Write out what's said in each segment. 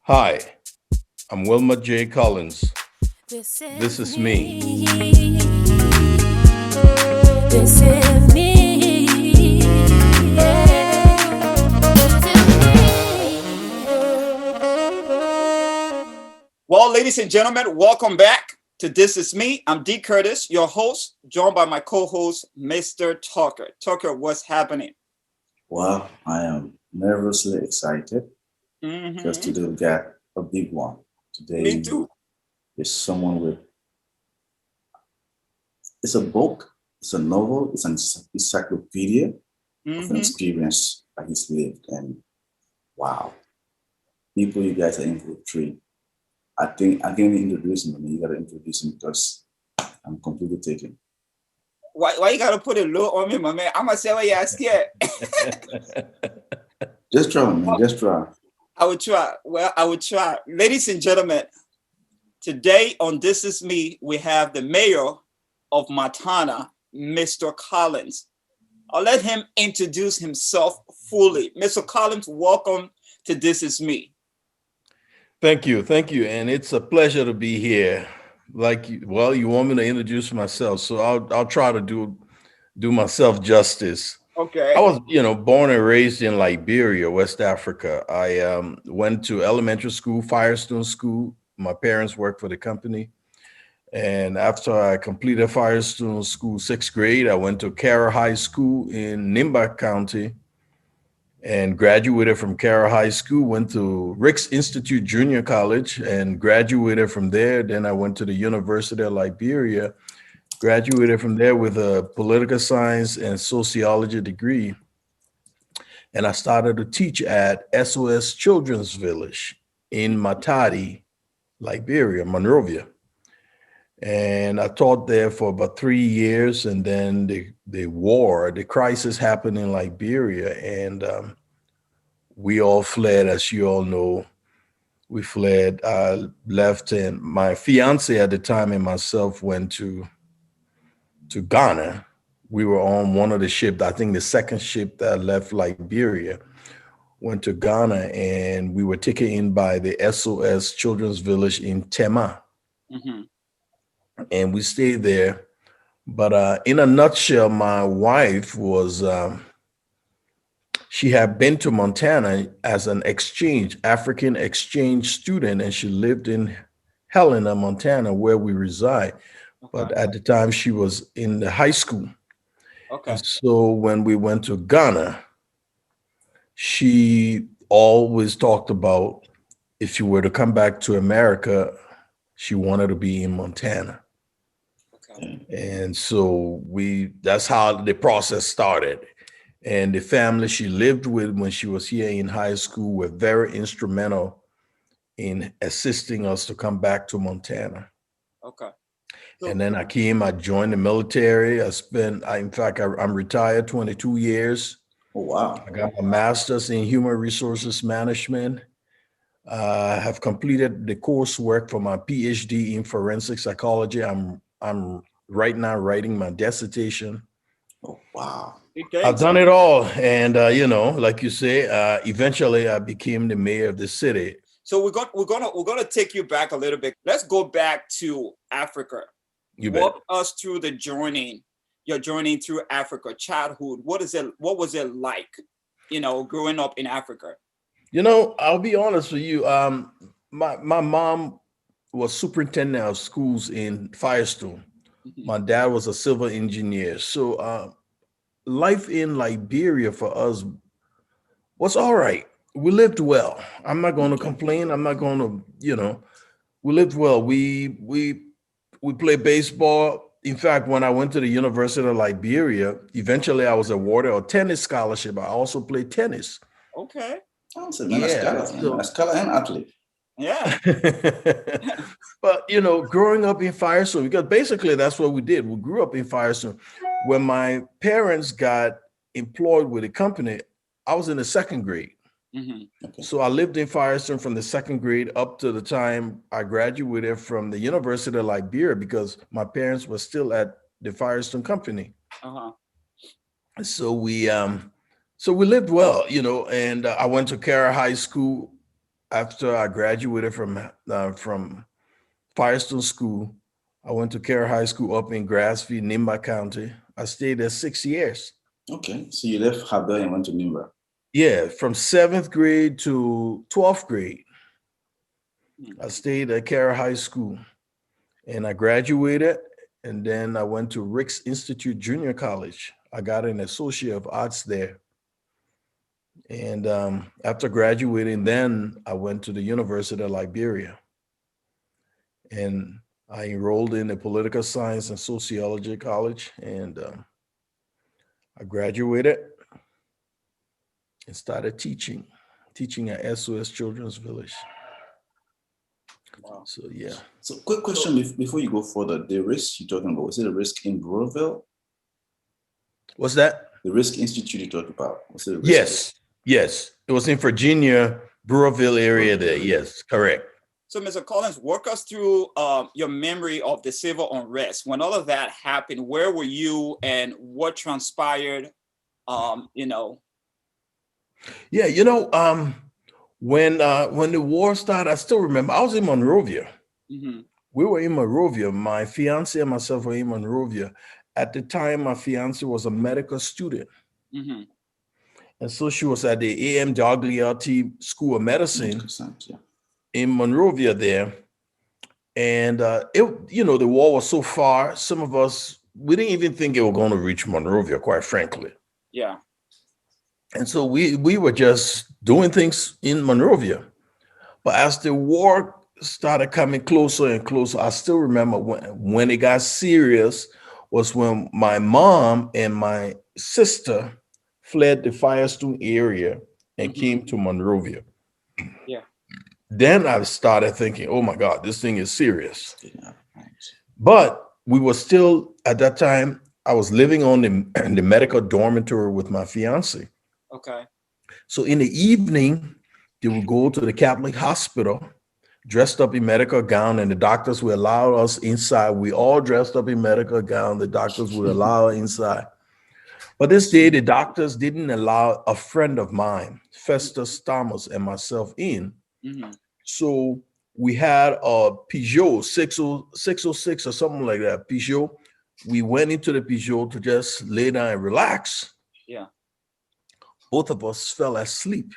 Hi, I'm Wilmot Collins. This This is is me. me. This is me. Yeah. This is me. Well, ladies and gentlemen, welcome back to This Is Me. I'm D. Curtis, your host, joined by my co-host, Mr. Tucker. Tucker, what's happening? Well, I am nervously excited because Hmm. today we got a big one. Me Today too. is someone with, it's a book, it's a novel, it's an encyclopedia of an Hmm. experience that he's lived. And wow, people, you guys are in for a treat. I think I can introduce him, and you got to introduce him because I'm completely taken. Why you gotta put a low on me, my man? I'm gonna say what you're scared. Just try, man, just try. I would try. Well, I would try. Ladies and gentlemen, today on This Is Me, we have the mayor of Montana, Mr. Collins. I'll let him introduce himself fully. Mr. Collins, welcome to This Is Me. Thank you, and it's a pleasure to be here. You want me to introduce myself, so I'll try to do myself justice. I Okay. was, born and raised in Liberia, West Africa. I went to elementary school, Firestone School. My parents worked for the company, and after I completed Firestone School sixth grade, I went to Cara High School in Nimba County and graduated from Cara High School, went to Ricks Institute Junior College and graduated from there. Then I went to the University of Liberia, graduated from there with a political science and sociology degree. And I started to teach at SOS Children's Village in Matadi, Liberia, Monrovia. And I taught there for about 3 years. And then the crisis happened in Liberia. And we all fled, as you all know. We fled, left, and my fiance at the time and myself went to Ghana. We were on one of the ships, I think the second ship that left Liberia, went to Ghana, and we were taken in by the SOS Children's Village in Tema, Hmm. and we stayed there. But in a nutshell, my wife was she had been to Montana as an African exchange student, and she lived in Helena, Montana, where we reside. But Okay. at the time, she was in the high school. And Okay. so when we went to Ghana, she always talked about if she were to come back to America, she wanted to be in Montana. Okay. Yeah. And so that's how the process started. And the family she lived with when she was here in high school were very instrumental in assisting us to come back to Montana. Okay. And So, then I joined the military. In fact, I'm retired 22 years. Oh, wow. I got my master's in human resources management. I have completed the coursework for my PhD in forensic psychology. I'm right now writing my dissertation. Oh, wow. big I've things. done it all, and like you say, eventually I became the mayor of the city. So we're gonna take you back a little bit. Let's go back to Africa. You bet. Walk us through the journey, your journey through Africa, childhood. What is it? What was it like? Growing up in Africa. I'll be honest with you. My mom was superintendent of schools in Firestone. Mhm. My dad was a civil engineer. So life in Liberia for us was all right. We lived well. I'm not going to Okay. complain. I'm not going to, we lived well. We played baseball. In fact, when I went to the University of Liberia, eventually I was awarded a tennis scholarship. I also played tennis. Okay. I said, man, a Yeah. scholar, man. A scholar and athlete. Yeah. But growing up in Firestone, because basically that's what we did. We grew up in Firestone. When my parents got employed with the company, I was in the second grade. Hmm. Okay. So I lived in Firestone from the second grade up to the time I graduated from the University of Liberia because my parents were still at the Firestone company. Uh-huh. So we lived well, and I went to Cara High School after I graduated from Firestone School, I went to Carroll High School up in Grassfield, Nimba County. I stayed there 6 years. Okay, so you left Habel and went to Nimba. Yeah, from 7th grade to 12th grade. I stayed at Carroll High School, and I graduated, and then I went to Rick's Institute Junior College. I got an Associate of Arts there. And after graduating, then I went to the University of Liberia. And I enrolled in a political science and sociology college, and I graduated and started teaching at SOS Children's Village. Wow. So, yeah. So quick question before you go further, the risk you're talking about, was it a risk in Broadville? What's that? The Risk Institute you talked about, was it a risk? Yes. It was in Virginia, Burrillville area there. Yes, correct. So, Mr. Collins, walk us through your memory of the civil unrest. When all of that happened, where were you and what transpired? Yeah, when the war started, I still remember I was in Monrovia. Mm-hmm. We were in Monrovia. My fiance and myself were in Monrovia. At the time, my fiance was a medical student. Mm-hmm. And so she was at the A.M. Dogliati School of Medicine Yeah. in Monrovia there. And the war was so far, some of us, we didn't even think it was going to reach Monrovia, quite frankly. Yeah. And so we were just doing things in Monrovia. But as the war started coming closer and closer, I still remember when it got serious was when my mom and my sister fled the Firestone area and came to Monrovia. Yeah. Then I started thinking, oh my God, this thing is serious. Yeah. Right. But we were still, at that time, I was living on the medical dormitory with my fiance. Okay. So in the evening, they would go to the Catholic hospital, dressed up in medical gown, and the doctors would allow us inside. We all dressed up in medical gown. The doctors would allow us inside. But this day, the doctors didn't allow a friend of mine, Festus Thomas, and myself in. Mm-hmm. So we had a Peugeot 606 or something like that, Peugeot. We went into the Peugeot to just lay down and relax. Yeah. Both of us fell asleep.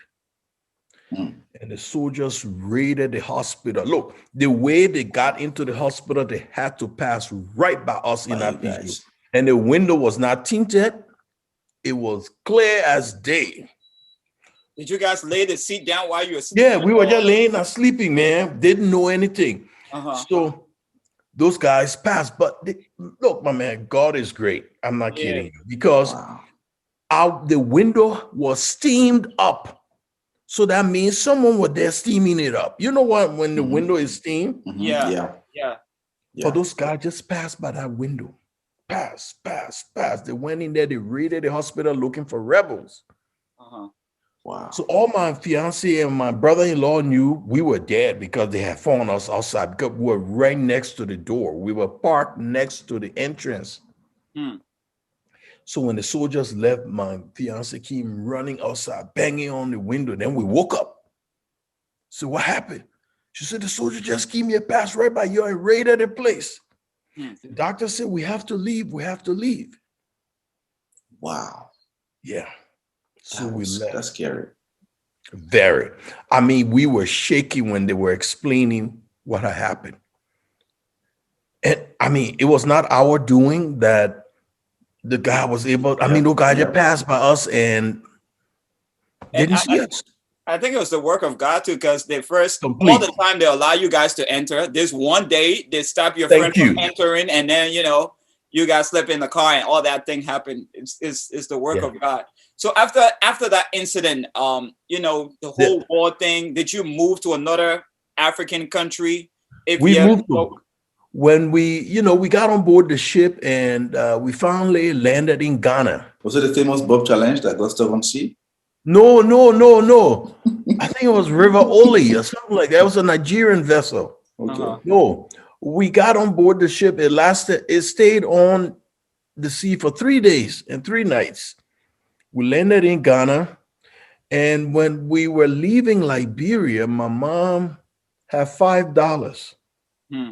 And the soldiers raided the hospital. Look, the way they got into the hospital, they had to pass right by us in that Peugeot. And the window was not tinted. It was clear as day. Did you guys lay the seat down while you were sleeping? Yeah, we were just laying and sleeping, man. Didn't know anything. So those guys passed. But look, my man, God is great. I'm not kidding you. Because the window was steamed up. So that means someone was there steaming it up. You know what? When the window is steamed? Yeah. So those guys just passed by that window. Pass. They went in there, they raided the hospital looking for rebels. Wow. So all my fiance and my brother-in-law knew we were dead because they had found us outside because we were right next to the door. We were parked next to the entrance. So when the soldiers left, my fiance came running outside, banging on the window. Then we woke up. So what happened? She said, the soldier just gave me a pass right by you and raided the place. The doctor said, we have to leave. Wow. Yeah. So we left. That's scary. Very. I mean, we were shaking when they were explaining what had happened. And I mean, it was not our doing that the guy was able, the guy just passed by us and didn't see us. I think it was the work of God too, because they first, all the time they allow you guys to enter. This one day they stop your friend from entering, and then you guys slip in the car and all that thing happened. It's the work of God. So after that incident, the whole war thing, did you move to another African country? When we got on board the ship and we finally landed in Ghana. Was it the famous Bob Challenge that got stuck on sea? No. I think it was River Oli or something like that. It was a Nigerian vessel. Okay. No, we got on board the ship. It stayed on the sea for 3 days and 3 nights. We landed in Ghana, And when we were leaving Liberia, my mom had $5. Hmm.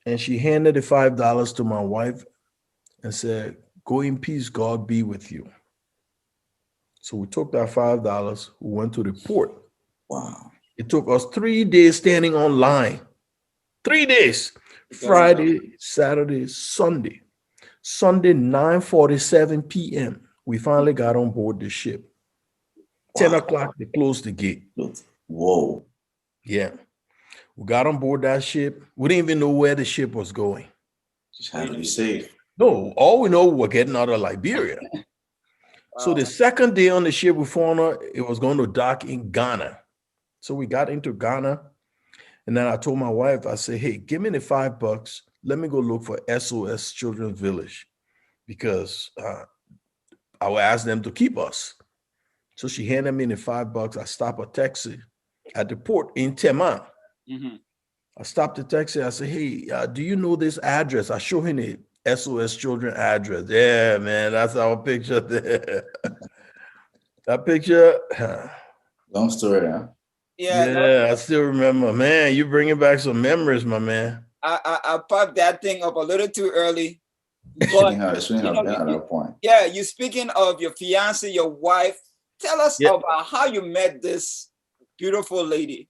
And she handed the $5 to my wife and said, "Go in peace, God be with you." So we took that $5, we went to the port. Wow. It took us 3 days standing on line. 3 days. Because Friday, Saturday, Sunday. Sunday, 9:47 p.m. We finally got on board the ship. 10 Wow. o'clock, they closed the gate. Whoa. Yeah. We got on board that ship. We didn't even know where the ship was going. Just had to be safe. No, all we know, we were getting out of Liberia. So the second day on the ship, we found out it was going to dock in Ghana. So we got into Ghana. And then I told my wife, I said, "Hey, give me the $5. Let me go look for SOS Children's Village because I will ask them to keep us." So she handed me the $5. I stopped a taxi at the port in Tema. Mm-hmm. I stopped the taxi. I said, "Hey, do you know this address?" I show him the SOS Children address. Yeah, man, that's our picture there. That picture. Long story, huh? Yeah, I still remember. Man, you bringing back some memories, my man. I popped that thing up a little too early. It But shouldn't have been at that point. yeah, you speaking of your fiance, your wife. Tell us Yeah. about how you met this beautiful lady.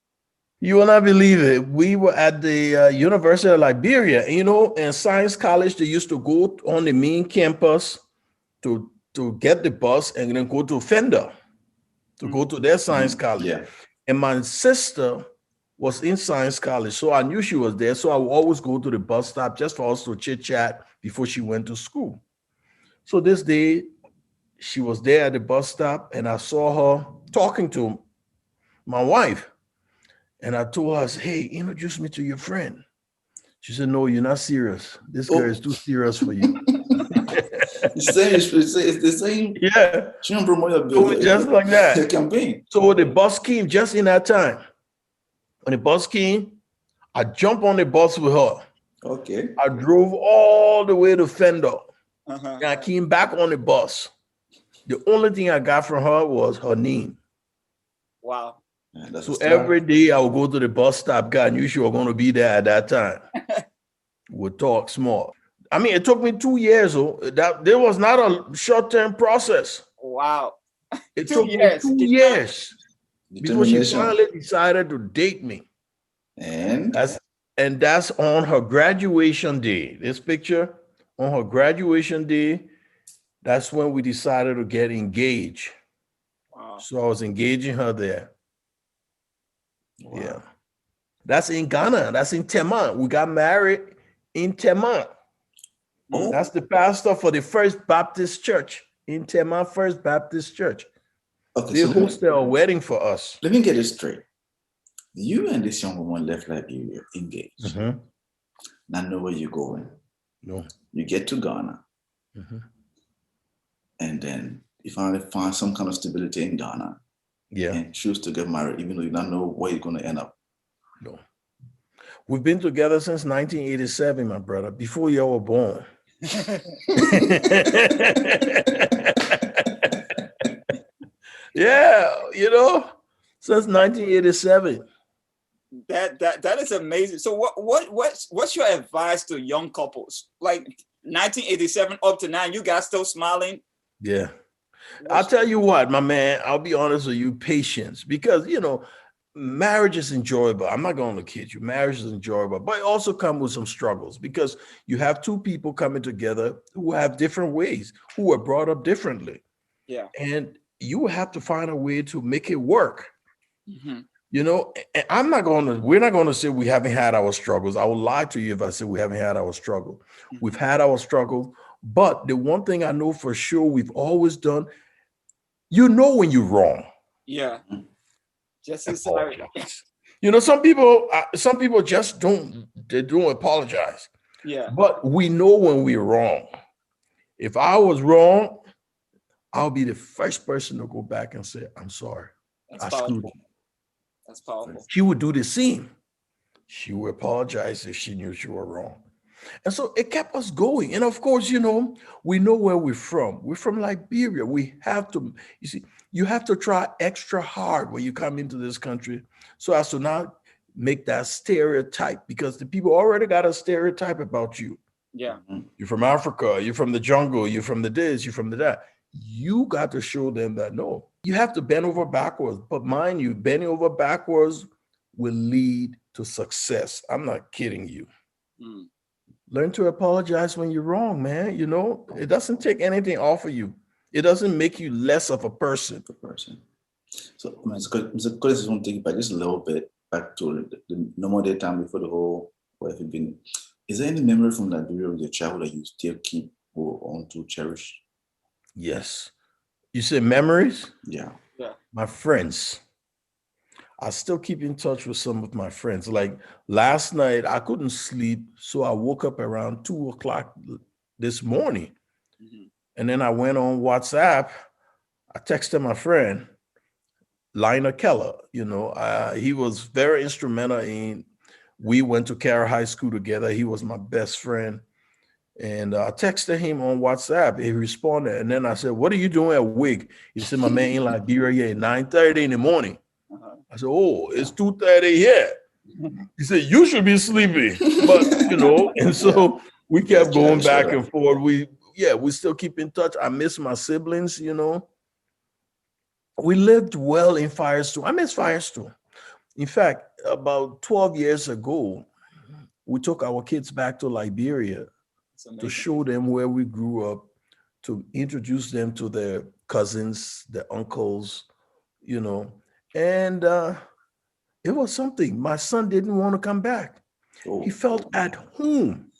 You will not believe it. We were at the University of Liberia. You know, in Science College, they used to go on the main campus to get the bus and then go to Fender to go to their Science College. Yeah. And my sister was in Science College, so I knew she was there. So I would always go to the bus stop just for us to chit chat before she went to school. So this day, she was there at the bus stop, and I saw her talking to my wife. And I told her, I said, "Hey, introduce me to your friend." She said, "No, you're not serious. This girl is too serious for you." It's the same. Yeah. She don't promote your So just like that. the campaign. So the bus came just in that time. When the bus came, I jumped on the bus with her. Okay. I drove all the way to Fender. Uh-huh. And I came back on the bus. The only thing I got from her was her name. Wow. Yeah, that's So a start. every day I would go to the bus stop. God knew she was going to be there at that time. We'd talk small. I mean, it took me 2 years. That there was not a short-term process. Wow. It 2 took years. me 2 years before she Determination. finally decided to date me. And That's on her graduation day. This picture on her graduation day, that's when we decided to get engaged. Wow. So I was engaging her there. wow. Yeah. That's in Ghana. That's in Tema. We got married in Tema. Oh. That's the pastor for the First Baptist Church in Tema, First Baptist Church. Okay, They so hosted a wedding for us. let me get this straight. You and this young woman left Liberia engaged. Mhm. Not know where you're going. No. You get to Ghana, Mhm. and then you finally find some kind of stability in Ghana Yeah. and choose to get married, even though you don't know where you're going to end up. No. We've been together since 1987, my brother, before you were born. Yeah, since 1987. That is amazing. So what's your advice to young couples? Like 1987 up to now, you guys still smiling? Yeah. I'll tell you what, my man, I'll be honest with you, patience, because, marriage is enjoyable. I'm not going to kid you. Marriage is enjoyable, but it also comes with some struggles because you have two people coming together who have different ways, who were brought up differently. Yeah. And you have to find a way to make it work. Mm-hmm. And we're not going to say we haven't had our struggles. I would lie to you if I said we haven't had our struggle. Mm-hmm. We've had our struggle, but the one thing I know for sure we've always done, when you're wrong. Yeah. Just as sorry. Some people just don't apologize. Yeah. But we know when we're wrong. If I was wrong, I'll be the first person to go back and say, "I'm sorry. That's I screwed powerful. you." That's powerful. She would do the same. She would apologize if she knew she was wrong. And so it kept us going. And of course, we know where we're from. We're from Liberia. We have to, you see, you have to try extra hard when you come into this country so as to not make that stereotype, because the people already got a stereotype about you. Yeah. You're from Africa, you're from the jungle, you're from the this, you're from the that. You got to show them that no, you have to bend over backwards. But mind you, bending over backwards will lead to success. I'm not kidding you. Mm. Learn to apologize when you're wrong, man. It doesn't take anything off of you. It doesn't make you less of a person. So, Mr. Collins, I want to take it back just a little bit back to the normal day time before the whole whatever been. Is there any memory from Liberia of your childhood that you still keep or on to cherish? Yes. You say memories? Yeah. My friends. I still keep in touch with some of my friends. Like last night, I couldn't sleep, so I woke up around 2:00 this morning. Mm-hmm. And then I went on WhatsApp. I texted my friend, Lionel Keller. He was very instrumental we went to Carroll High School together. He was my best friend. And I texted him on WhatsApp. He responded. And then I said, "What are you doing at WIG?" He said, "My man in Liberia at 9:30 in the morning." Uh-huh. I said, "Oh, it's 2:30 here." He said, "You should be sleeping." But, and so we kept going back and forth. We still keep in touch. I miss my siblings, We lived well in Firestone. I miss Firestone. In fact, about 12 years ago, we took our kids back to Liberia to show them where we grew up, to introduce them to their cousins, their uncles, and it was something. My son didn't want to come back. He felt at home.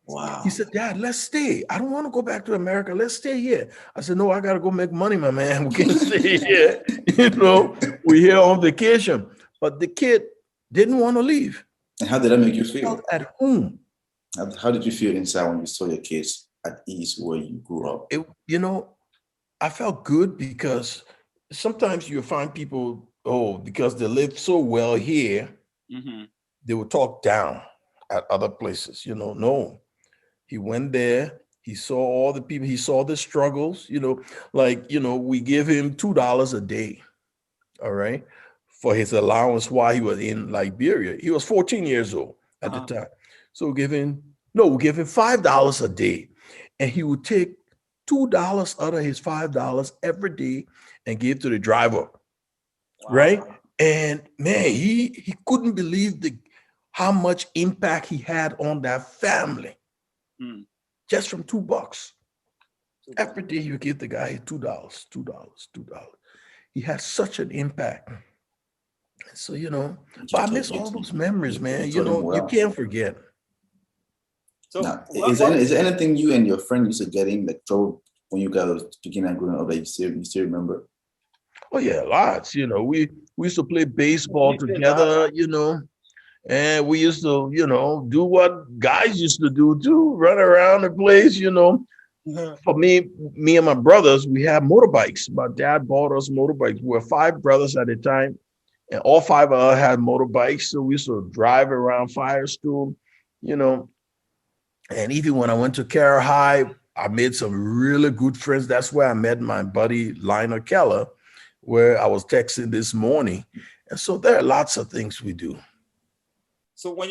Wow. He said, "Dad, let's stay. I don't want to go back to America. Let's stay here." I said, "No, I got to go make money, my man. We can't stay here. We're here on vacation." But the kid didn't want to leave. And how did that make you feel? Felt at home. How did you feel inside when you saw your kids at ease where you grew up? I felt good, because sometimes you find people, because they live so well here, Mm-hmm. they will talk down at other places. No. He went there. He saw all the people. He saw the struggles. We give him $2 a day, all right, for his allowance while he was in Liberia. He was 14 years old at the time. So we give him $5 a day, and he would take $2 out of his $5 every day and give to the driver, right? And man, he couldn't believe how much impact he had on that family. Just from $2. Every day he would give the guy $2. He had such an impact. So, but I miss all those memories, man. You can't forget. So now, is there anything you and your friend used to get in like trouble when you guys were speaking and growing up that you still remember? Oh yeah, lots. We used to play baseball together, and we used to, do what guys used to do too, run around the place, For me and my brothers, we had motorbikes. My dad bought us motorbikes. We were 5 brothers at the time, and all 5 of us had motorbikes. So we used to drive around Firestone, And even when I went to Carroll High, I made some really good friends. That's where I met my buddy Lionel Keller, where I was texting this morning. And so there are lots of things we do. So when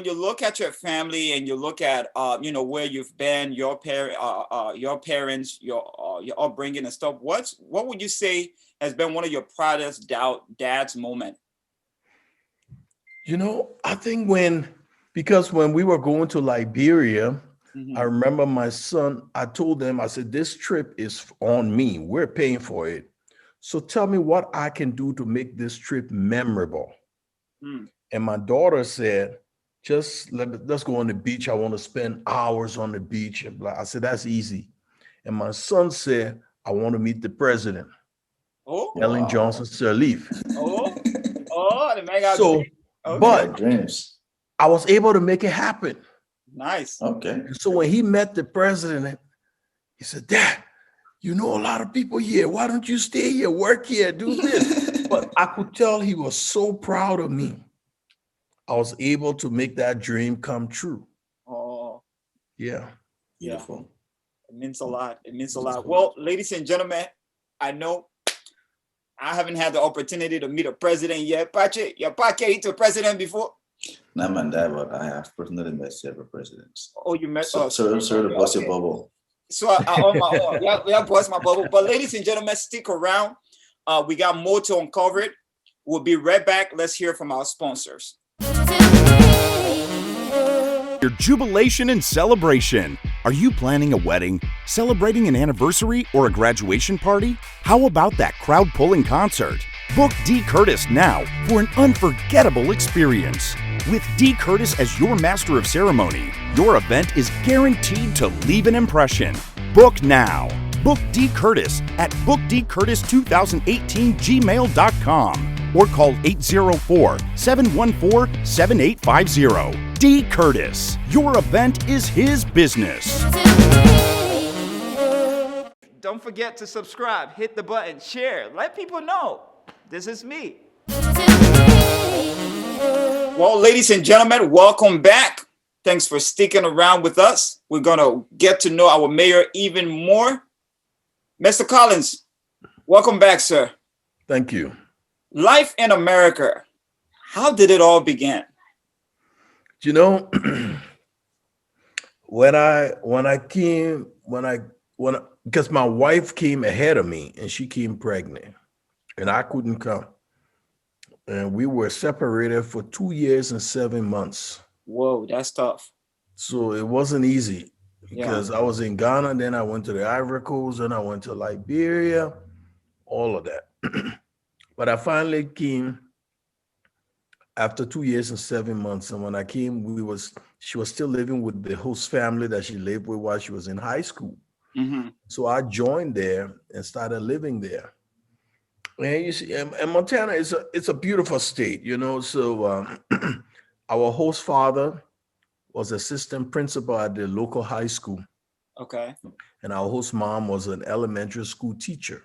you look at your family and you look at where you've been, your parents, your upbringing and stuff, what would you say has been one of your proudest dad's moment? I think because when we were going to Liberia, I remember my son, I told them, I said, "This trip is on me. We're paying for it. So tell me what I can do to make this trip memorable." And my daughter said, let's go on the beach. I want to spend hours on the beach. I said, "That's easy." And my son said, "I want to meet the president." Ellen Johnson Sirleaf. The man got so, okay. But dreams. I was able to make it happen. Nice. Okay. And so when he met the president, he said, "Dad, a lot of people here. Why don't you stay here, work here, do this?" But I could tell he was so proud of me. I was able to make that dream come true. Oh, Yeah. yeah. Beautiful. It means a lot. It means a lot. Well, ladies and gentlemen, I know I haven't had the opportunity to meet a president yet. Pache, your pa came to a president before? Not my dad, but I have personally met several presidents. Oh, you met So, us. sorry to bust your Okay. bubble. So I on my own. Yeah, bust my bubble. But ladies and gentlemen, stick around. We got more to uncover it. We'll be right back. Let's hear from our sponsors. Your jubilation and celebration. Are you planning a wedding, celebrating an anniversary, or a graduation party? How about that crowd-pulling concert? Book D. Curtis now for an unforgettable experience. With D. Curtis as your master of ceremony, your event is guaranteed to leave an impression. Book now. Book D. Curtis at bookdcurtis2018gmail.com or call 804-714-7850. D. Curtis, your event is his business. Don't forget to subscribe, hit the button, share, let people know this is me. Well, ladies and gentlemen, welcome back. Thanks for sticking around with us. We're going to get to know our mayor even more. Mr. Collins, welcome back, sir. Thank you. Life in America. How did it all begin? You know, because my wife came ahead of me and she came pregnant and I couldn't come. And we were separated for 2 years and 7 months. Whoa, that's tough. So it wasn't easy because I was in Ghana, then I went to the Ivory Coast, then I went to Liberia, all of that. But I finally came after 2 years and 7 months. And when I came, she was still living with the host family that she lived with while she was in high school. Mm-hmm. So I joined there and started living there. And you see, and Montana it's a beautiful state, you know. So our host father was assistant principal at the local high school. Okay. And our host mom was an elementary school teacher.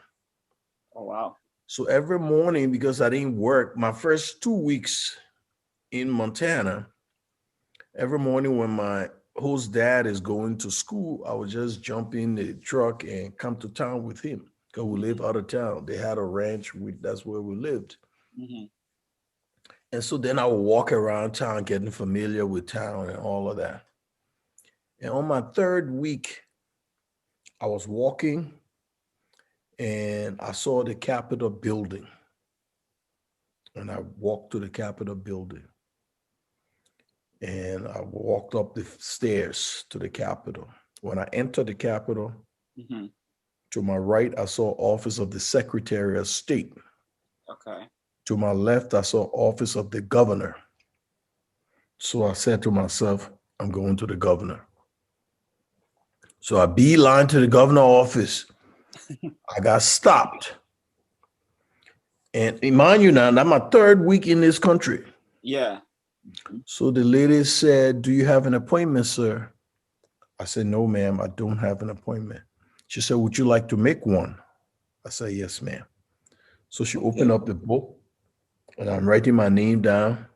Oh, wow. So every morning, because I didn't work, my first 2 weeks in Montana, every morning when my host dad is going to school, I would just jump in the truck and come to town with him because we live out of town. They had a ranch, that's where we lived. Mm-hmm. And so then I would walk around town, getting familiar with town and all of that. And on my third week, I was walking and I saw the Capitol building. And I walked to the Capitol building. And I walked up the stairs to the Capitol. When I entered the Capitol, Mm-hmm. to my right, I saw Office of the Secretary of State. Okay. To my left, I saw Office of the Governor. So I said to myself, I'm going to the governor. So I beeline to the governor's office. I got stopped. And mind you now, that's my third week in this country. Yeah. So the lady said, do you have an appointment, sir? I said, no, ma'am, I don't have an appointment. She said, would you like to make one? I said, yes, ma'am. So she opened up the book and I'm writing my name down.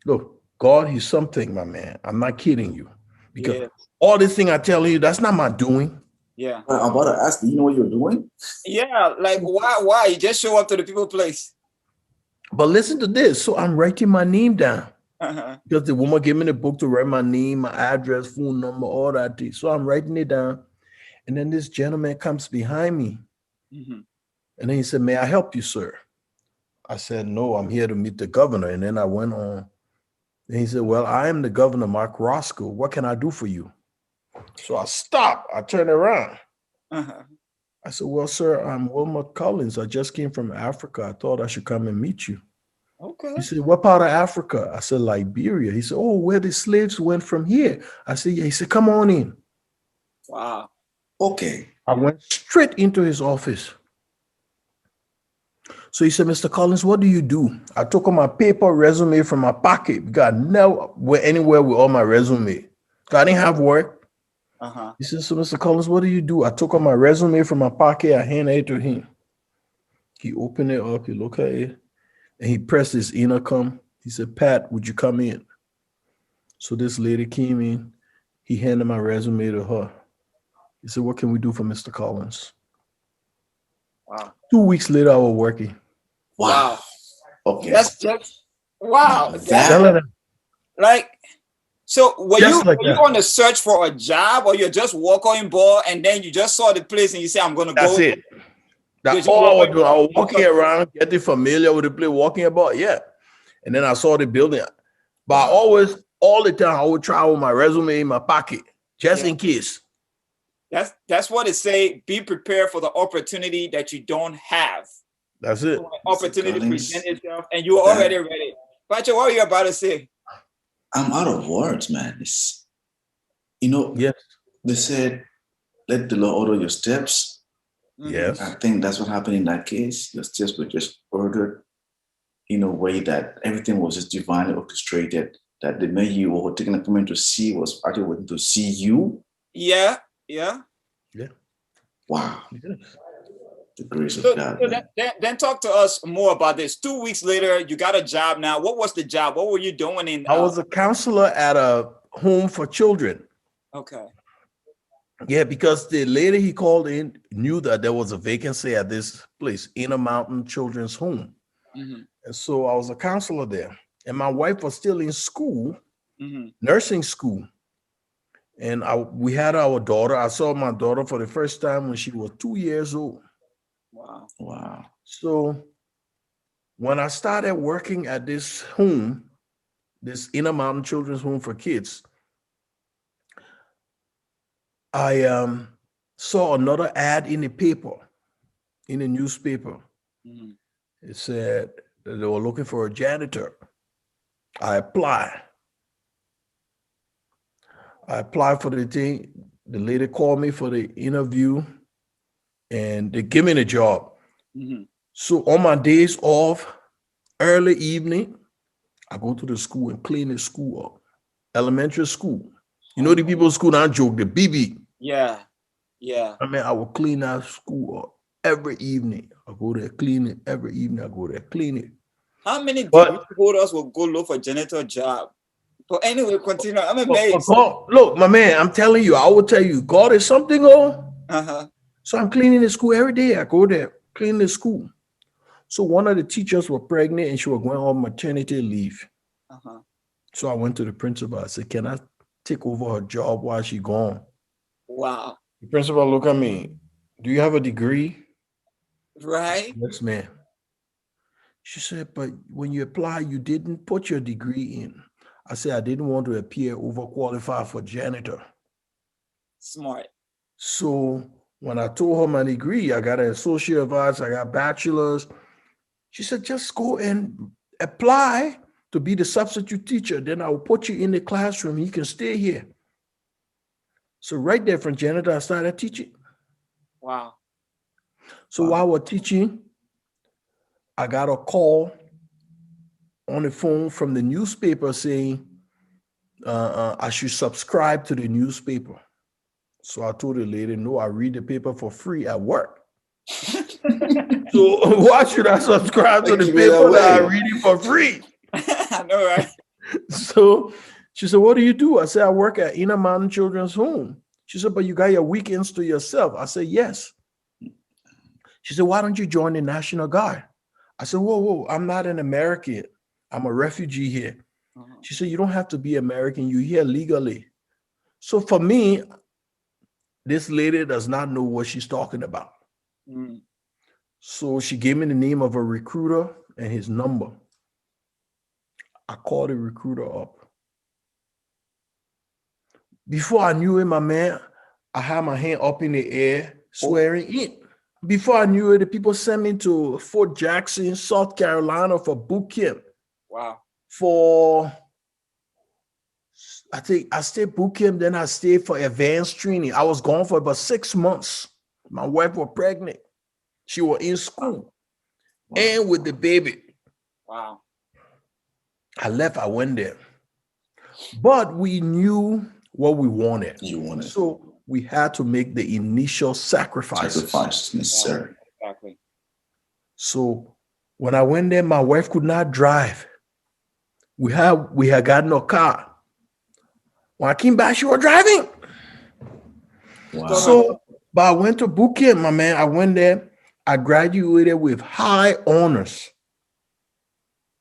Look, God, he's something, my man. I'm not kidding you. Because all this thing I tell you, that's not my doing. Yeah. I'm about to ask, do you know what you're doing? Yeah. Like, why? You just show up to the people place. But listen to this. So I'm writing my name down. Uh-huh. Because the woman gave me the book to write my name, my address, phone number, all that. So I'm writing it down. And then this gentleman comes behind me. Mm-hmm. And then he said, may I help you, sir? I said, no, I'm here to meet the governor. And then I went on. And he said, well, I am the governor, Mark Roscoe. What can I do for you? So I stopped. I turned around. Uh-huh. I said, well, sir, I'm Wilmot Collins. I just came from Africa. I thought I should come and meet you. Okay. He said, what part of Africa? I said, Liberia. He said, oh, where the slaves went from here. I said, yeah. He said, come on in. Wow. Okay. I went straight into his office. So he said, Mr. Collins, what do you do? I took out my paper resume from my pocket because I never went anywhere with all my resume. I didn't have work. Uh-huh. He said, so Mr. Collins, what do you do? I took out my resume from my pocket. I handed it to him. He opened it up. He looked at it. And he pressed his intercom. He said, Pat, would you come in? So this lady came in. He handed my resume to her. He said, what can we do for Mr. Collins? Wow. 2 weeks later, I was working. Wow. Okay. That's just wow. Tell her that. Like, so were Just like you that. on the search for a job, or you just walk on board and then you just saw the place and you say, I'm gonna That's go? it. That's Did you all I walk was doing. I was walking Okay. around, getting familiar with the place, walking about. Yeah. And then I saw the building. But I always, all the time, I would travel with my resume in my pocket, just in case. That's what it say. Be prepared for the opportunity that you don't have. That's it. So an opportunity Collins, present itself, and you're already ready. Patrick, what are you about to say? I'm out of words, man. It's, you know, Yes. they said, let the Lord order your steps. Yes. I think that's what happened in that case. Your steps were just ordered in a way that everything was just divinely orchestrated. That the man you were taking a moment to see was actually waiting to see you. Yeah. Wow. Yes. The grace of So, God. so Man. then talk to us more about this. 2 weeks later, you got a job now. What was the job? What were you doing in? I was a counselor at a home for children. Okay. Yeah, because the lady he called in knew that there was a vacancy at this place, Intermountain Children's Home. Mm-hmm. And so I was a counselor there. And my wife was still in school, Mm-hmm. nursing school. And we had our daughter. I saw my daughter for the first time when she was 2 years old. Wow. Wow. So when I started working at this home, this Intermountain Children's Home for kids, I saw another ad in the paper, in the newspaper. Mm-hmm. It said that they were looking for a janitor. I applied for the thing. The lady called me for the interview and they gave me the job. Mm-hmm. So on my days off, early evening, I go to the school and clean the school up. Elementary school. You know the people's school, I joke, the BB. Yeah. I mean, I will clean that school up every evening. I go there, clean it. Every evening I go there, clean it. How many But- degree holders will go look for janitor job? But anyway, continue. I'm But amazed. God, look, my man, I'm telling you, I will tell you, God is something, Uh-huh. So I'm cleaning the school every day. I go there, clean the school. So one of the teachers was pregnant and she was going on maternity leave. Uh-huh. So I went to the principal. I said, can I take over her job while she's gone? Wow. The principal looked at me. Do you have a degree? Right? Yes, ma'am. She said, but when you apply, you didn't put your degree in. I said, I didn't want to appear overqualified for janitor. Smart. So when I told her my degree, I got an associate of arts, I got bachelor's. She said, just go and apply to be the substitute teacher. Then I will put you in the classroom. You can stay here. So right there from janitor, I started teaching. Wow. So while we're teaching, I got a call on the phone from the newspaper saying I should subscribe to the newspaper. So I told the lady, no, I read the paper for free at work. So why should I subscribe to the Give it paper that I away. read it for free? I know, right? So she said, what do you do? I said, I work at Intermountain Children's Home. She said, but you got your weekends to yourself. I said, yes. She said, why don't you join the National Guard? I said, whoa, I'm not an American. I'm a refugee here. Uh-huh. She said, you don't have to be American. You're here legally. So for me, this lady does not know what she's talking about. Mm. So she gave me the name of a recruiter and his number. I called the recruiter up. Before I knew it, my man, I had my hand up in the air, swearing in. Before I knew it, the people sent me to Fort Jackson, South Carolina for boot camp. Wow. For, I think I stayed boot camp, then I stayed for advanced training. I was gone for about 6 months. My wife was pregnant. She was in school and with the baby. Wow. I left, I went there. But we knew what we wanted. You wanted So we had to make the initial sacrifices. sacrifice necessary. Exactly. So when I went there, my wife could not drive. We had gotten a car. When I came back, she was driving. Wow. So, but I went to boot camp, my man. I went there. I graduated with high honors.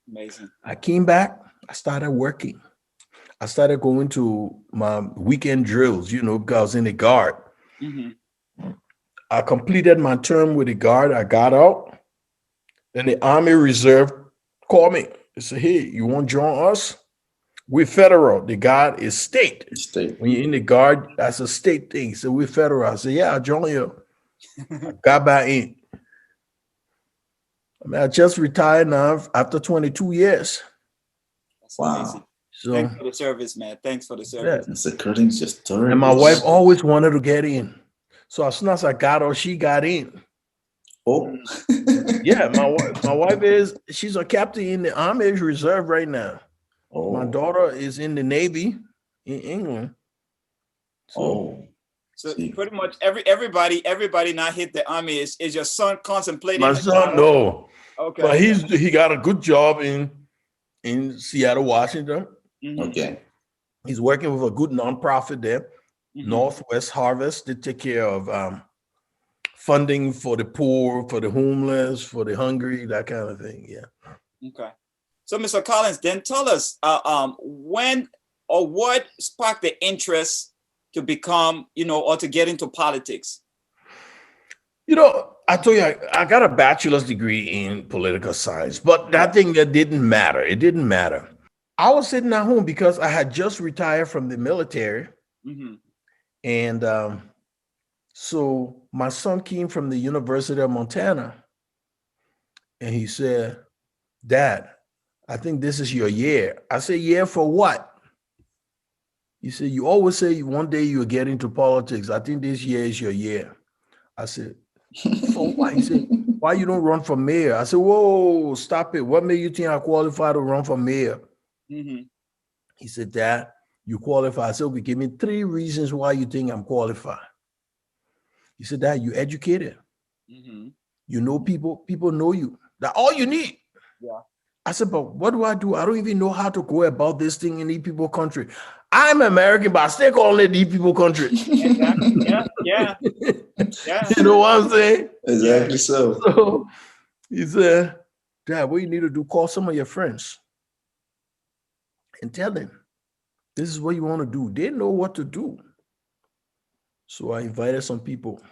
Amazing. I came back. I started working. I started going to my weekend drills, because I was in the guard. Mm-hmm. I completed my term with the guard. I got out. Then the Army Reserve called me. They said, hey, you want to join us? We're federal. The guard is state. State. When you're in the guard, that's a state thing. So we're federal. I said, yeah, I'll join you. I got back in. I mean, I just retired now after 22 years. That's Wow. amazing. So, Thanks for the service, man. Thanks for the service. Mr. Collins, your story. and my is- wife always wanted to get in. So as soon as I got her, she got in. Oh. Yeah, my wife she's a captain in the Army Reserve right now. Oh. My daughter is in the Navy in England. So, Oh. So See. pretty much everybody now hit the Army. Is your son contemplating? my son, no, Okay. but he got a good job in Seattle, Washington. Mhm. Okay. He's working with a good nonprofit there, Mhm. Northwest Harvest. They take care of funding for the poor, for the homeless, for the hungry, that kind of thing. Yeah. Okay. So, Mr. Collins, then tell us when or what sparked the interest to become, or to get into politics? I told you I got a bachelor's degree in political science, but that thing that didn't matter. It didn't matter. I was sitting at home because I had just retired from the military. Mm-hmm. And so my son came from the University of Montana and he said, Dad, I think this is your year. I said, year for what? He said, you always say one day you'll get into politics. I think this year is your year. I said, for what? He said, why you don't run for mayor? I said, whoa, stop it. What made you think I qualify to run for mayor? Mm-hmm. He said, Dad, you qualify. I said, okay, give me 3 reasons why you think I'm qualified. He said, Dad, you educated. Mm-hmm. You know people know you. That's all you need. Yeah. I said, but what do? I don't even know how to go about this thing in these people country. I'm American, but I still call it these people country. Exactly. Yeah. You know what I'm saying? Exactly so. So he said, Dad, what you need to do, call some of your friends and tell them this is what you want to do. They know what to do. So I invited some people.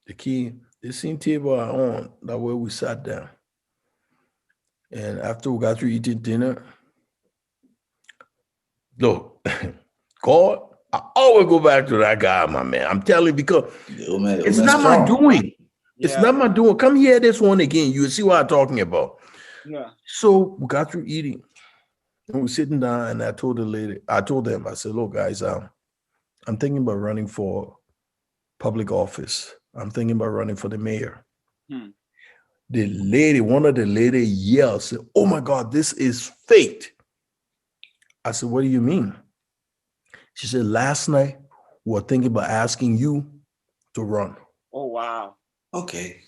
The same table I on, that where we sat down. And after we got through eating dinner, look, God, I always go back to that guy, my man. I'm telling you, because it's not my doing. It's not my doing. Come hear this one again. You'll see what I'm talking about. Yeah. So we got through eating. And we're sitting down, and I told them, I said, look, guys, I'm thinking about running for public office. I'm thinking about running for the mayor. One of the lady yelled, said, oh my God, this is fate. I said, what do you mean? She said, last night we were thinking about asking you to run. Oh, wow. Okay.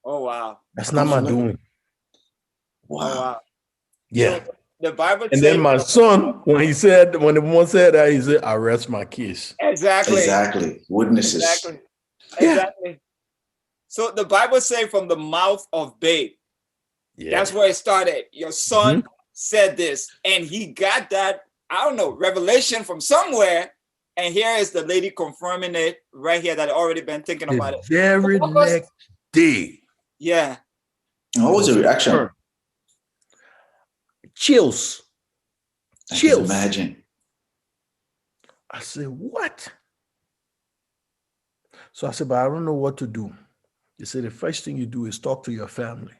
Oh, wow. That's not my doing. Wow. Oh, wow. Yeah. So the Bible and then my son, when the woman said that, he said, I rest my case. Exactly. Witnesses. Exactly. Yeah. Exactly. So the Bible says from the mouth of babe. Yeah. That's where it started. Your son said this, and he got that, I don't know, revelation from somewhere. And here is the lady confirming it right here that had already been thinking about it. Very next day. Yeah. And what was your reaction? Chills. I can Chills. imagine. I said, what? So I said, but I don't know what to do. They said, the first thing you do is talk to your family.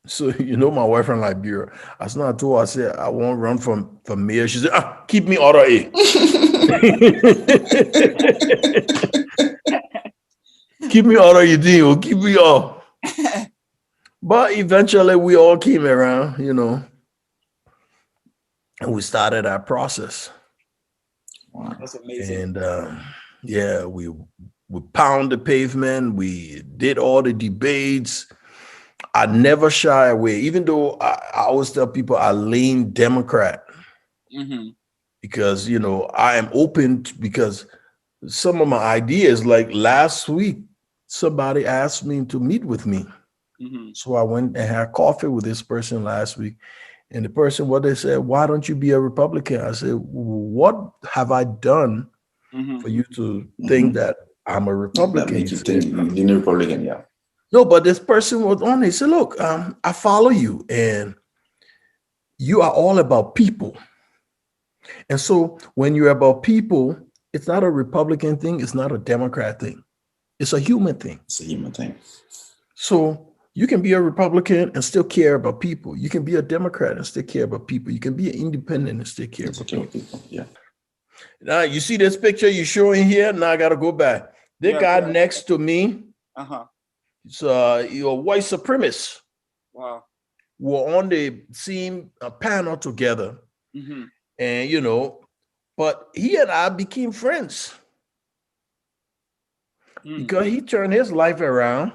So, my wife from Liberia, as soon as I told her, I said, I won't run for mayor. She said, keep me out of it. Keep me out of your deal. Keep me off. But eventually we all came around, and we started our process. Wow. That's amazing. And we pound the pavement. We did all the debates. I never shy away, even though I always tell people I lean Democrat Mm-hmm. because, I am open because some of my ideas, like last week, somebody asked me to meet with me. Mm-hmm. So I went and had coffee with this person last week. And the person, what they said, why don't you be a Republican? I said, what have I done Mm-hmm. for you to think that I'm a That Republican? makes He you said, think you're a Republican, yeah. no, but this person was on. He said, look, I follow you and you are all about people. And so when you're about people, it's not a Republican thing. It's not a Democrat thing. It's a human thing. It's a human thing. So you can be a Republican and still care about people. You can be a Democrat and still care about people. You can be an independent and still care It's about okay with people. people, yeah. Now you see this picture you're showing here. Now I gotta go back. The Yeah, guy correct. next to me, Uh-huh. it's your white supremacist. Wow. Were on the same panel together, Mm-hmm. and but he and I became friends because he turned his life around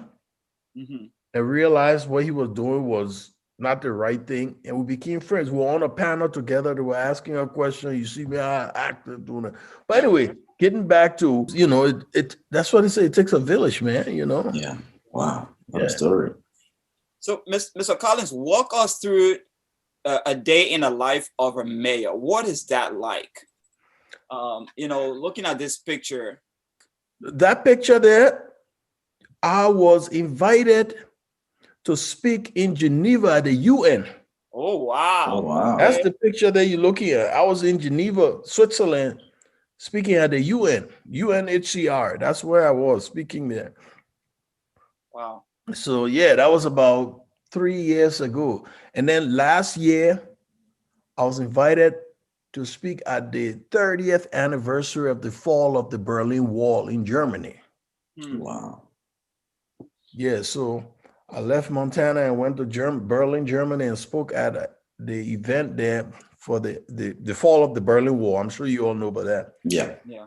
Mm-hmm. and realized what he was doing was not the right thing, and we became friends. We were on a panel together. They were asking a question. You see me, I acted doing it. But anyway, getting back to it that's what they say. It takes a village, man. Yeah. Wow. What Yeah. a story. So, Mr. Collins, walk us through a day in the life of a mayor. What is that like? Looking at this picture. That picture there, I was invited to speak in Geneva at the UN. Oh, wow. Oh, wow. That's the picture that you're looking at. I was in Geneva, Switzerland, speaking at the UN, UNHCR. That's where I was speaking there. Wow. So yeah, that was about 3 years ago. And then last year, I was invited to speak at the 30th anniversary of the fall of the Berlin Wall in Germany. Wow. Yeah, so I left Montana and went to Berlin, Germany, and spoke at the event there for the fall of the Berlin Wall. I'm sure you all know about that. Yeah. Yeah.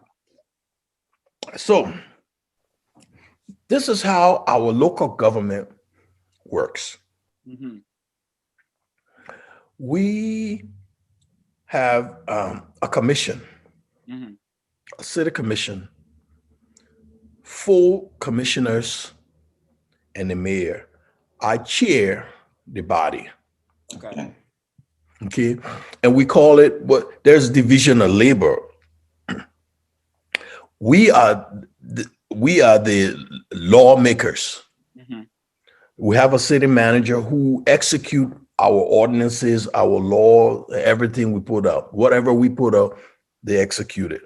So this is how our local government works. Mm-hmm. We have a commission, Mm-hmm. a city commission, full commissioners, and the mayor. I chair the body. Okay. Okay, and we call it there's division of labor. We are the lawmakers. Mm-hmm. We have a city manager who execute our ordinances, our law, everything we put up. Whatever we put up, they execute it.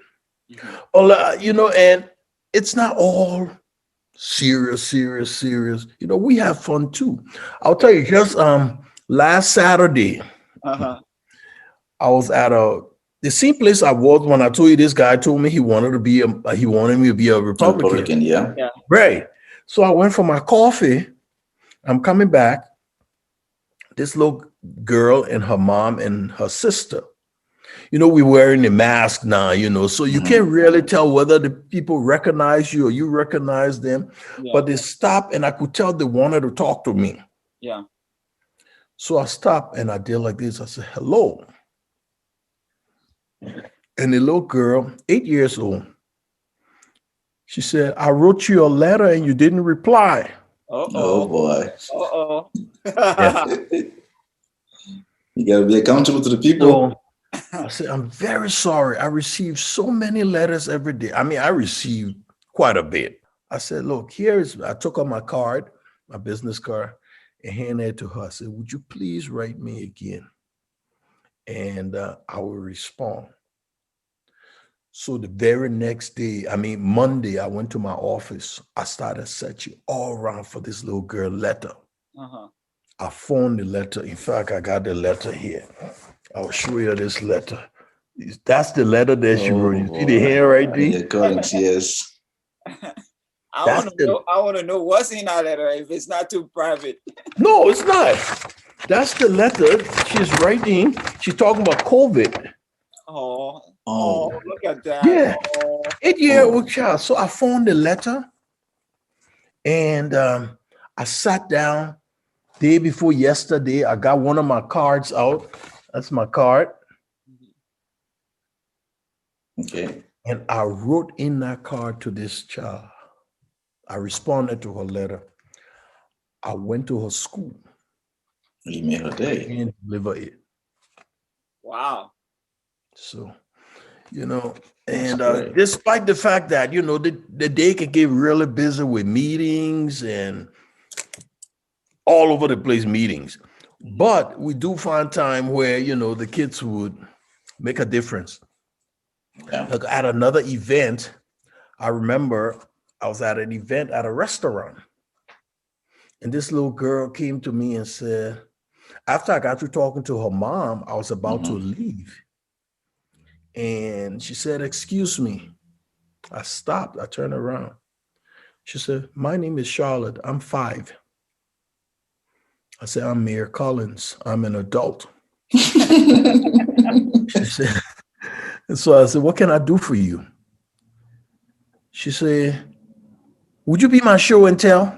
Mm-hmm. Well, and it's not all serious. We have fun too. I'll tell you, just last Saturday, Uh-huh. I was at the same place I was when I told you this guy told me he wanted me to be a Republican. Yeah. Yeah. Right. So I went for my coffee. I'm coming back. This little girl and her mom and her sister. We're wearing a mask now, so you can't really tell whether the people recognize you or you recognize them. Yeah. But they stopped and I could tell they wanted to talk to me. Yeah. So I stopped and I did like this. I said, hello. And the little girl, 8 years old, she said, I wrote you a letter and you didn't reply. Uh-oh. Oh, boy. Uh-oh. You got to be accountable to the people. So I said, I'm very sorry. I received so many letters every day. I mean, I received quite a bit. I said, look, I took out my card, my business card, and handed it to her. I said, would you please write me again? And I will respond. So the very next day, Monday, I went to my office. I started searching all around for this little girl letter. Uh-huh. I found the letter. In fact, I got the letter here. I'll show you this letter. That's the letter that she wrote. You see the handwriting? Yeah, Collins, yes. I want to know what's in that letter if it's not too private. No, it's not. That's the letter she's writing. She's talking about COVID. Oh, look at that. Yeah. Oh. 8-year-old child. So I found the letter and I sat down day before yesterday, I got one of my cards out. That's my card. Okay. And I wrote in that card to this child. I responded to her letter. I went to her school You made her day. and delivered it. Wow. So, you know, That's and great. despite the fact that, you know, the day can get really busy with meetings and all over the place meetings, but we do find time where, you know, the kids would make a difference. Yeah. Like at another event, I remember I was at an event at a restaurant, and this little girl came to me and said, after I got through talking to her mom, I was about to leave. And she said, "Excuse me." I stopped. I turned around. She said, "My name is Charlotte. I'm 5." I said, "I'm Mayor Collins. I'm an adult." She said, and so I said, "What can I do for you?" She said, "Would you be my show and tell?"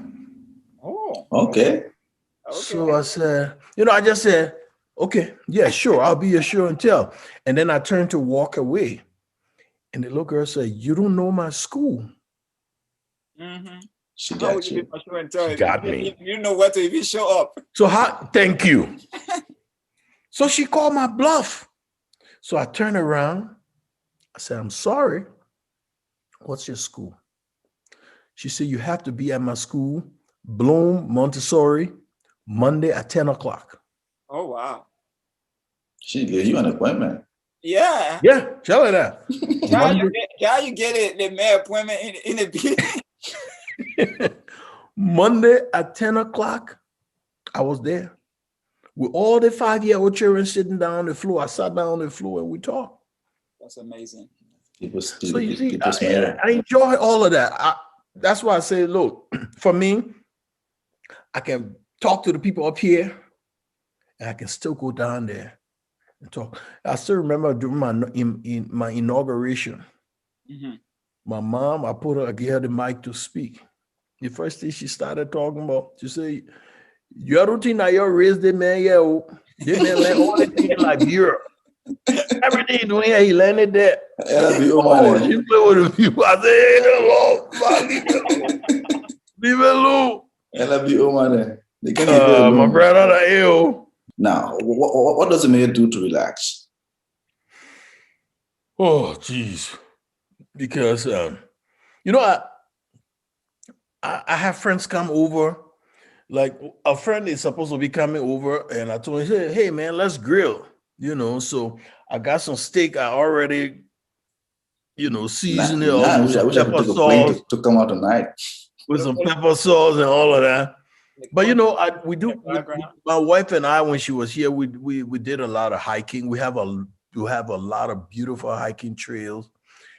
Oh. Okay. So I said, you know, I just said, "Okay, yeah, sure. I'll be your show and tell." And then I turned to walk away. And the little girl said, "You don't know my school." Mm-hmm. She How got would you you. be my show and tell She if got you, me. you know what to if you show up? So thank you. So she called my bluff. So I turned around. I said, "I'm sorry. What's your school?" She said, "You have to be at my school, Bloom Montessori, Monday at 10 o'clock. Oh wow. She gave you an appointment. Yeah. Yeah, tell her that. Can you get it the mayor appointment in the beginning? Monday at 10 o'clock, I was there. With all the 5-year-old children sitting down on the floor. I sat down on the floor and we talked. That's amazing. So you see, people's mayor. I enjoy all of that. That's why I say, look, for me, I can talk to the people up here and I can still go down there and talk. I still remember during my inauguration, Mm-hmm. my mom, I gave her the mic to speak. The first thing she started talking about, she said, "You don't think that you're raised the man, yeah, they man learn all the things in Liberia. Everything doing here, he learned it there." Ela viu, Oh, mano. she played with the people. I said, "Hey, hello, leave it alone. Leave it alone." Ela viu, mano. They can't leave it alone. My brother, ill. Now, what does the mayor do to relax? Oh, geez. Because you know, I have friends come over. Like a friend is supposed to be coming over, and I told him, "Hey, man, let's grill." You know, so I got some steak. I already, you know, seasoned it I up with wish I some could pepper take a plane sauce, to come out tonight. with some pepper sauce and all of that. But you know, my wife and I, when she was here, we did a lot of hiking. We have a lot of beautiful hiking trails,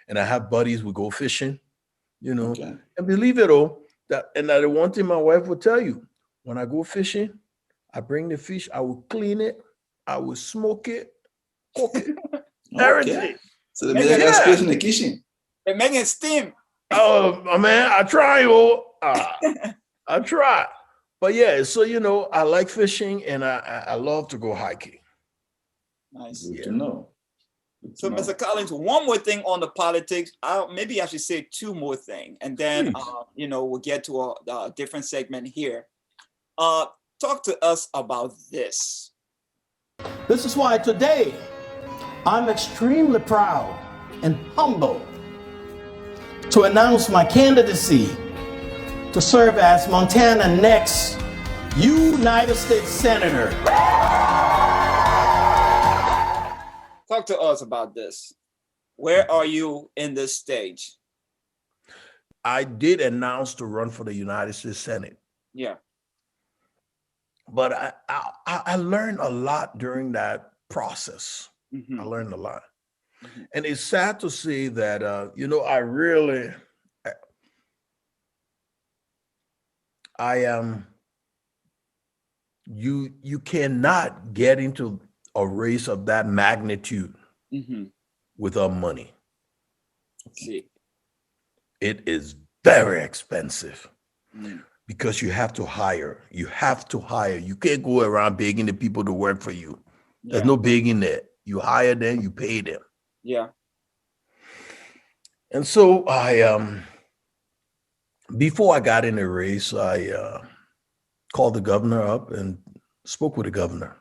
and I have buddies. We go fishing, you know. Okay. And believe it or that the one thing my wife will tell you: when I go fishing, I bring the fish. I will clean it. I will smoke it, cook it, everything. So the mayor got space in the kitchen. They're making steam. Oh, man, I try. I try. But yeah, so you know, I like fishing and I love to go hiking. Nice. Good to know. So, Mr. Collins, one more thing on the politics. Maybe I should say two more things, and then you know, we'll get to a different segment here. Talk to us about this. This is why today I'm extremely proud and humble to announce my candidacy to serve as Montana's next United States Senator. Talk to us about this. Where are you in this stage? I did announce to run for the United States Senate. Yeah. But I learned a lot during that process. Mm-hmm. I learned a lot. Mm-hmm. And it's sad to say that, you know, I am, you cannot get into a race of that magnitude without money. See. It is very expensive because you have to hire. You have to hire. You can't go around begging the people to work for you. There's no begging there. You hire them, you pay them. Yeah. And so before I got in the race, I called the governor up and spoke with the governor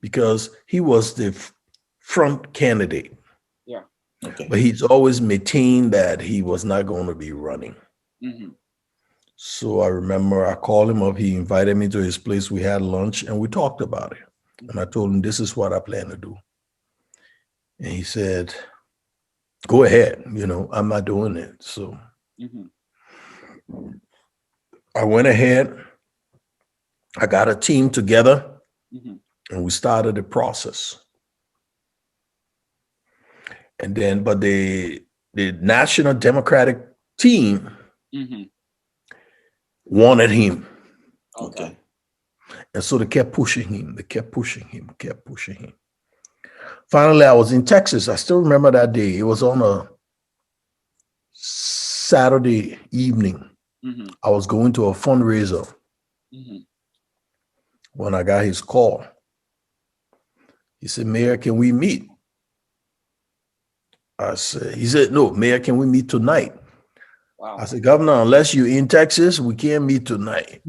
because he was the front candidate. Yeah. Okay. But he's always maintained that he was not going to be running. So I remember I called him up. He invited me to his place. We had lunch and we talked about it. And I told him, this is what I plan to do. And he said, go ahead. I'm not doing it. So I went ahead. I got a team together and we started the process. And then, but the National Democratic team wanted him. Okay. And so they kept pushing him. They kept pushing him, kept pushing him. Finally, I was in Texas. I still remember that day. It was on a Saturday evening. I was going to a fundraiser when I got his call. He said, Mayor, can we meet? He said, no, Mayor, can we meet tonight? Wow. I said, Governor, unless you're in Texas, we can't meet tonight.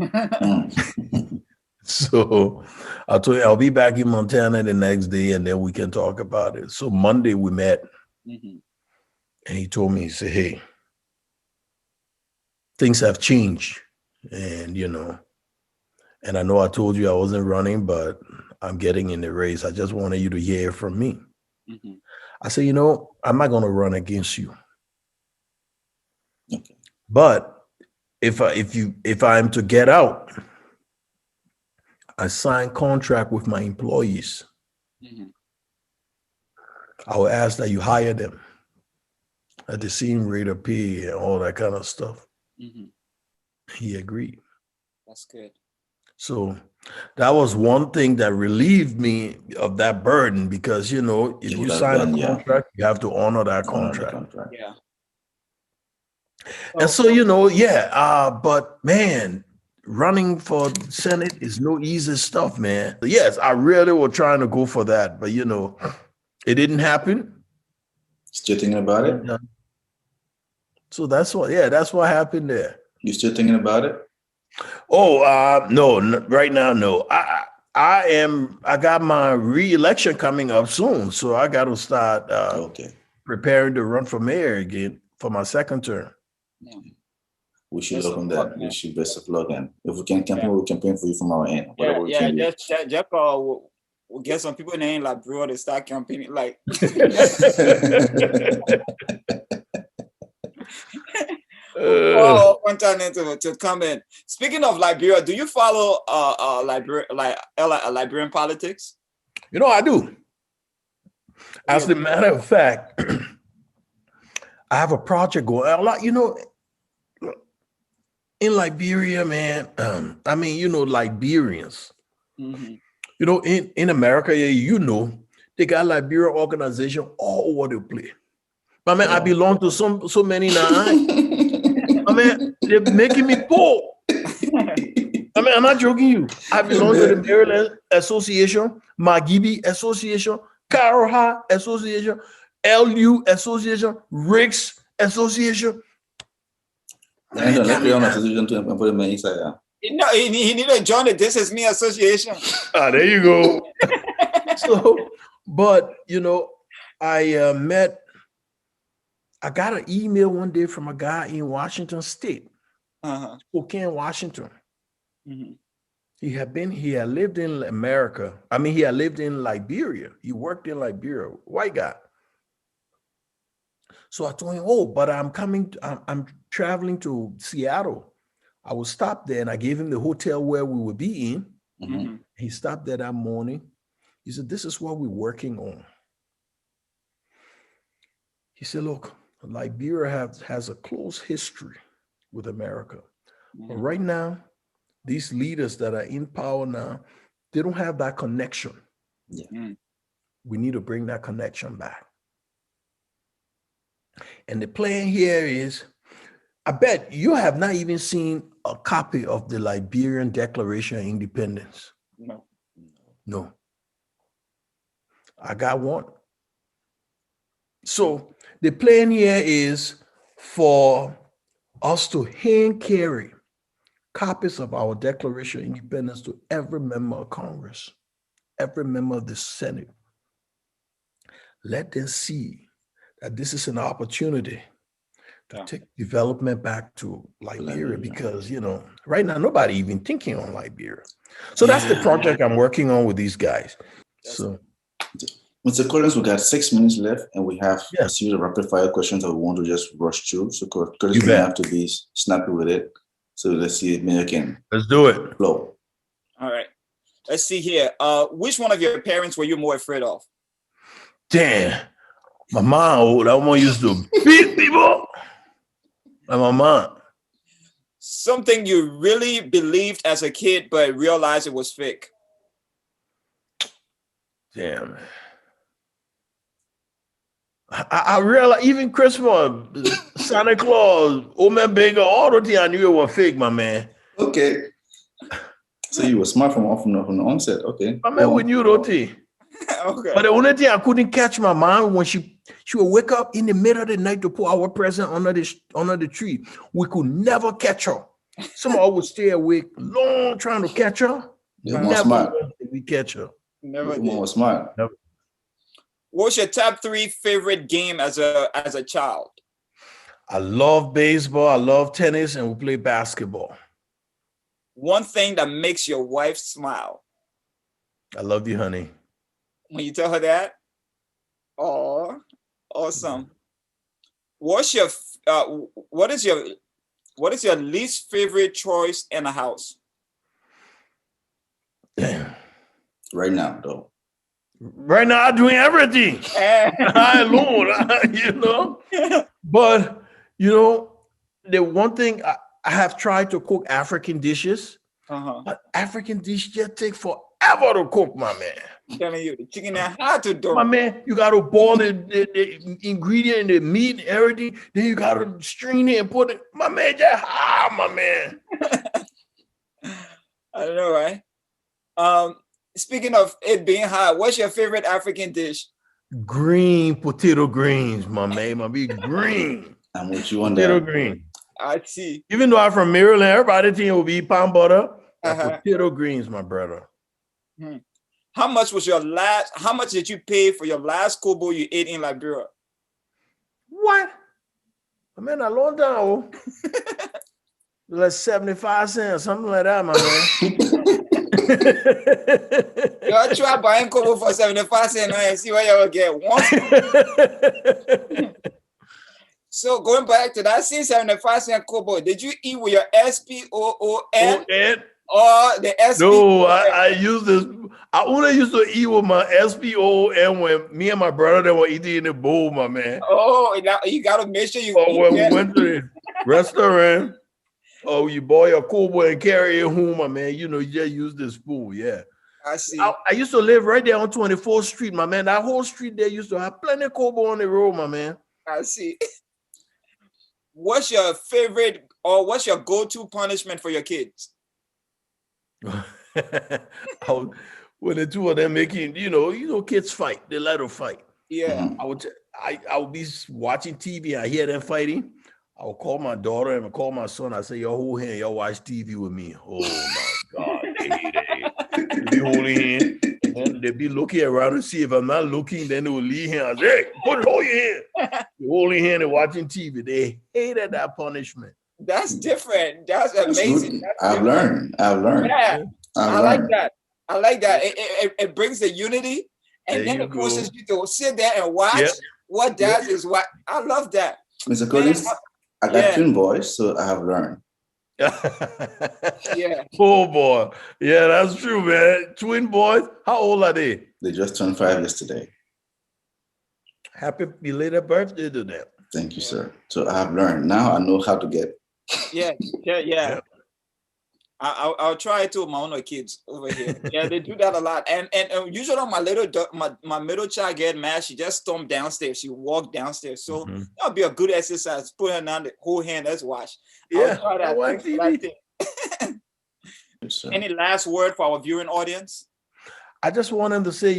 So I told him I'll be back in Montana the next day and then we can talk about it. So Monday we met and he told me, he said, hey, things have changed. And, and I know I told you I wasn't running, but I'm getting in the race. I just wanted you to hear from me. I said, I'm not going to run against you. Okay. But if I'm to get out, I sign contract with my employees. I will ask that you hire them at the same rate of pay and all that kind of stuff. He agreed. That's good. So that was one thing that relieved me of that burden because, if you sign a contract, you have to honor that contract. Yeah. And so, but man, running for Senate is no easy stuff, man. Yes, I really was trying to go for that, but it didn't happen. Still thinking about it? So that's what happened there. You still thinking about it? Oh, no, right now, no. I got my re-election coming up soon, so I got to start preparing to run for mayor again for my second term. We should look on that. We should best of luck, and if we can campaign, we'll campaign for you from our end. Just we'll get some people named like bro to start campaigning like. One time to come in. Speaking of Liberia, do you follow Liberian politics? I do. As a matter of fact, I have a project going. A lot, in Liberia, man. Liberians. In America, they got Liberian organization all over the place. But man, I belong to so many now. They're making me poor. I'm not joking you. I belong to the Maryland Association, Magibi Association, Karoha Association, LU Association, Riggs Association. He need to join the This Is Me Association. There you go. So, but I got an email one day from a guy in Washington State, Spokane, Washington. He had lived in America. He had lived in Liberia. He worked in Liberia, white guy. So I told him, but I'm traveling to Seattle. I will stop there, and I gave him the hotel where we would be in. He stopped there that morning. He said, this is what we're working on. He said, look, Liberia has a close history with America. But right now, these leaders that are in power now, they don't have that connection. We need to bring that connection back. And the plan here is, I bet you have not even seen a copy of the Liberian Declaration of Independence? No. No. I got one. So the plan here is for us to hand carry copies of our Declaration of Independence to every member of Congress, every member of the Senate. Let them see that this is an opportunity to take development back to Liberia, because, you know, right now, nobody even thinking on Liberia. So that's the project I'm working on with these guys. So, Mr. Collins, we got 6 minutes left, and we have Yeah. a series of rapid fire questions that we want to just rush through. So Curtis, You you bet. have to be snappy with it. So let's see if Mayor can let's do it. flow. All right. Let's see here. Which one of your parents were you more afraid of? Damn, my mom, that one used to beat people. Like my mom. Something you really believed as a kid, but realized it was fake. Damn. I realized even Christmas, Santa Claus, Old Man Baker, all the things I knew it was fake, my man. Okay. So you were smart from the onset. Okay. My man, we knew those things. Okay. But the only thing I couldn't catch my mom when she would wake up in the middle of the night to put our present under the tree. We could never catch her. Someone would stay awake long trying to catch her. You're more Never smart. did we catch her. Never You're did. more smart. What's your top 3 favorite game as a child? I love baseball, I love tennis, and we play basketball. One thing that makes your wife smile. I love you, honey. When you tell her that? Oh, awesome. What is your least favorite choice in a house? Damn. Right now, though. Right now, I'm doing everything. I alone, you know. But, you know, the one thing I have tried to cook African dishes, but African dishes just take forever to cook, my man. I'm telling you, the chicken is hard to do. My man, you got to boil the ingredient and the meat and everything. Then you got to strain it and put it. My man, just my man. I don't know, right? Speaking of it being hot, what's your favorite African dish? Green potato greens, my man. My big green. I'm with you on Potato that. green. I see. Even though I'm from Maryland, everybody think it will be palm butter. Potato greens, my brother. How much did you pay for your last kobo you ate in Liberia? What? I mean, a long time. Oh. Like 75 cents, something like that, my man. You try buying kobo for 75 cents and see what you will get. So going back to that, same 75 cent kobo, did you eat with your SPOON or the SPON? No, I use this. I only used to eat with my SPON when me and my brother they were eating in the bowl, my man. Oh, now you gotta make sure you. When we went to the restaurant, you boil your kobo and carry it home, my man. You know, you just use the spoon, yeah. I see. I used to live right there on 24th Street, my man. That whole street there used to have plenty of kobo on the road, my man. I see. What's your favorite or what's your go-to punishment for your kids? When the two of them making, you know, kids fight, they let them fight. Yeah. I would be watching TV. I hear them fighting. I would call my daughter and I call my son. I say, "Yo, hold hand, y'all watch TV with me." Oh my God, they be holding hand. And they be looking around to see if I'm not looking. Then they will leave hand. I say, "Hey, hold your hand." They holding hand and watching TV. They hated that punishment. That's different. That's amazing. That's I've learned. Yeah, I like learned. that. I like that. It brings the unity, and There then you it forces you to sit there and watch Yep. what dad is what. I love that. Mr. Collins, I got Yeah. twin boys, so I have learned. Yeah. Oh boy. Yeah, that's true, man. Twin boys. How old are they? They just turned 5 yesterday. Happy belated birthday to them. Thank you, sir. So I have learned. Now I know how to get. Yeah. I'll try it too with my own kids over here. Yeah, they do that a lot. And usually my middle child get mad, she just stormed downstairs. She walked downstairs. So that'll be a good exercise. Put her down the whole hand. Let's watch. Yeah, I'll try that. I watch Thanks for that TV. tip. Yes, sir. Any last word for our viewing audience? I just want him to say,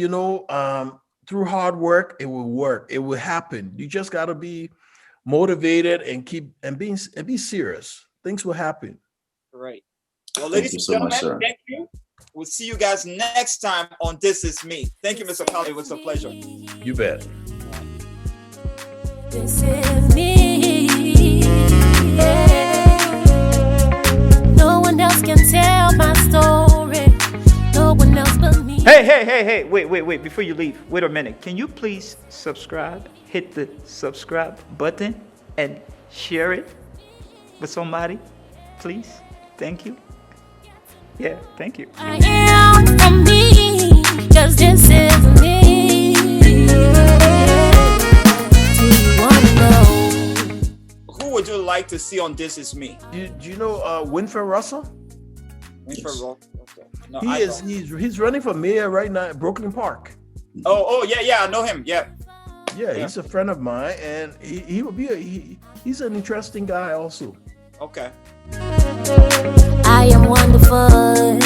through hard work, it will work. It will happen. You just got to be motivated and be serious. Things will happen. Right. Well, Thank ladies you and so gentlemen, much, sir. thank you. We'll see you guys next time on This Is Me. Thank you, Mr. Collins. It was a pleasure. You bet. This is me. Yeah. No one else can tell my story. No one else but me. Hey, wait, before you leave, wait a minute. Can you please subscribe? Hit the subscribe button and share it with somebody, please. Thank you. Yeah, thank you. I am from me, 'cause this is me. Do you wanna know? Who would you like to see on This Is Me? Do you know Winfred Russell? Winfred Ross. Okay. No, He I is. don't. He's running for mayor right now at Brooklyn Park. Oh, yeah, I know him. Yeah. Yeah, he's a friend of mine, and he would be he's an interesting guy also. Okay. I am wonderful.